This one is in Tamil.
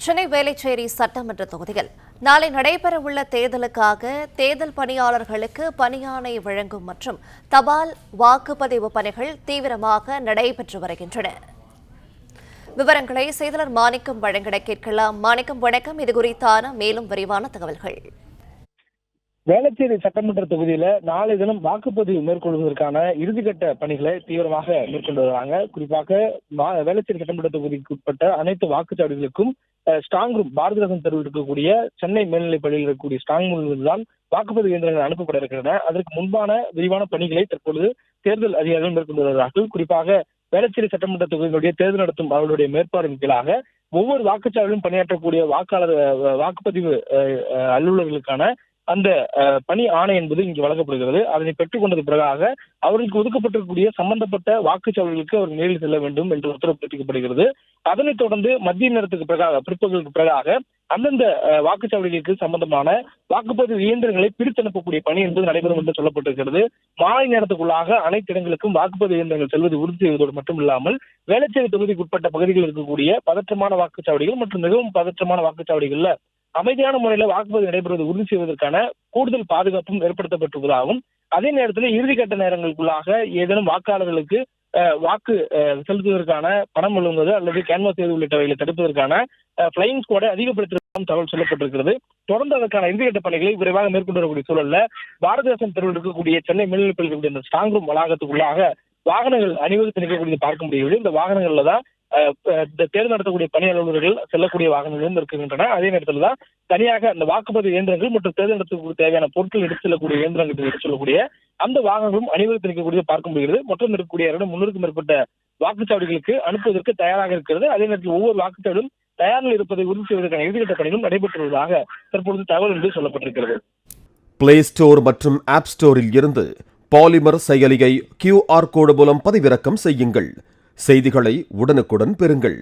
சென்னை வேளச்சேரி சட்டமன்ற தொகுதியில் நாளை நடைபெறவுள்ள தேர்தலுக்காக தேர்தல் பணியாளர்களுக்கு பணியாணை வழங்கும் மற்றும் தபால் வாக்குப்பதிவு பணிகள் தீவிரமாக நடைபெற்று வருகின்றன. விவரங்களை செய்தியாளர் மாணிக்கம் வழங்கிட கேட்கலாம். மாணிக்கம், வணக்கம். இது குறித்தான மேலும் விரிவான தகவல்கள். வேளச்சேரி சட்டமன்ற தொகுதியில நாளை தினம் வாக்குப்பதிவு மேற்கொள்வதற்கான இறுதிக்கட்ட பணிகளை தீவிரமாக மேற்கொண்டு வருவாங்க. குறிப்பாக வேளச்சேரி சட்டமன்ற தொகுதிக்கு உட்பட்ட அனைத்து வாக்குச்சாவடிகளுக்கும் ஸ்ட்ராங் ரூம் பாரதிதாசன் தெருவில் இருக்கக்கூடிய சென்னை மேல்நிலைப் பள்ளியில் இருக்கக்கூடிய ஸ்ட்ராங் ரூமில் தான் வாக்குப்பதிவு இயந்திரங்கள் அனுப்பப்பட இருக்கின்றன. அதற்கு முன்பான விரிவான பணிகளை தற்பொழுது தேர்தல் அதிகாரிகள் மேற்கொண்டு வருகிறார்கள். குறிப்பாக வேளச்சேரி சட்டமன்ற தொகுதியினுடைய தேர்தல் நடத்தும் அவர்களுடைய மேற்பார்வையின் கீழாக ஒவ்வொரு வாக்குச்சாவடியிலும் பணியாற்றக்கூடிய வாக்குப்பதிவு அலுவலர்களுக்கான அந்த பணி ஆணை என்பது இங்கு வழங்கப்படுகிறது. அதனை பெற்றுக் கொண்டது பிறகாக அவர்களுக்கு ஒதுக்கப்பட்டிருக்கக்கூடிய சம்பந்தப்பட்ட வாக்குச்சாவடிகளுக்கு அவர் நேரில் செல்ல வேண்டும் என்று உத்தரவு பிறப்பிக்கப்படுகிறது. அதனைத் தொடர்ந்து மத்திய நேரத்துக்கு பிற்பகலுக்கு பிறகாக அந்தந்த வாக்குச்சாவடிகளுக்கு சம்பந்தமான வாக்குப்பதிவு இயந்திரங்களை பிரித்தனுப்பக்கூடிய பணி என்பது நடைபெறும் என்று சொல்லப்பட்டிருக்கிறது. மாலை நேரத்துக்குள்ளாக அனைத்து இடங்களுக்கும் வாக்குப்பதிவு இயந்திரங்கள் செல்வது உறுதி செய்வதோடு மட்டும் இல்லாமல் வேளச்சேரி தொகுதிக்கு உட்பட்ட பகுதிகளில் இருக்கக்கூடிய பதற்றமான வாக்குச்சாவடிகள் மற்றும் மிகவும் பதற்றமான வாக்குச்சாவடிகள்ல அமைதியான முறையில் வாக்குப்பதிவு நடைபெறுவதை உறுதி செய்வதற்கான கூடுதல் பாதுகாப்பும் ஏற்படுத்தப்பட்டிருப்பதாகவும், அதே நேரத்தில் இறுதிக்கட்ட நேரங்களுக்குள்ளாக ஏதேனும் வாக்காளர்களுக்கு வாக்கு செலுத்துவதற்கான பணம் வழங்குவது அல்லது கேன்வாஸ் செய்வது உள்ளிட்டவைகளை தடுப்பதற்கான பிளையிங் ஸ்குவாடை அதிகப்படுத்துவதற்கான தகவல் சொல்லப்பட்டிருக்கிறது. தொடர்ந்து அதற்கான இறுதிக்கட்ட பணிகளை விரைவாக மேற்கொண்டு வரக்கூடிய சூழல்ல பாரதிதாசன் தெருவில் இருக்கக்கூடிய சென்னை மேல்நிலைப் பள்ளிகளுடைய இந்த ஸ்ட்ராங் ரூம் வளாகத்துக்குள்ளாக வாகனங்கள் அணிவகுத்து நிற்கக்கூடியது பார்க்க முடியவில்லை. இந்த வாகனங்கள்ல தான் தேர்தல் நடத்தக்கூடிய பணி அலுவலர்கள் செல்லக்கூடிய வாகனங்களும் இருக்கின்றன. அதே நேரத்தில் தான் தனியாக அந்த வாக்குப்பதிவு இயந்திரங்கள் மற்றும் தேர்தல் நடத்தக்கூடிய தேவையான பொருட்கள் எடுத்து செல்லக்கூடிய இயந்திரங்கள் எடுத்து செல்லக்கூடிய அந்த வாகனங்களும் அணிவகுத்து நிற்கக்கூடிய பார்க்க முடிகிறது. மொத்தம் இருக்கக்கூடிய 300க்கும் மேற்பட்ட வாக்குச்சாவடிகளுக்கு அனுப்புவதற்கு தயாராக இருக்கிறது. அதே நேரத்தில் ஒவ்வொரு வாக்குச்சாவடியும் தயாரில் இருப்பதை உறுதி செய்வதற்கான இறுதிக்கட்ட பணிகளும் நடைபெற்று வருவதாக தற்பொழுது தகவல் என்று சொல்லப்பட்டிருக்கிறது. பிளே ஸ்டோர் மற்றும் ஆப் ஸ்டோரில் இருந்து பாலிமர் செயலியை QR கோடு மூலம் பதிவிறக்கம் செய்யுங்கள். செய்திகளை உடனுக்குடன் பெறுங்கள்.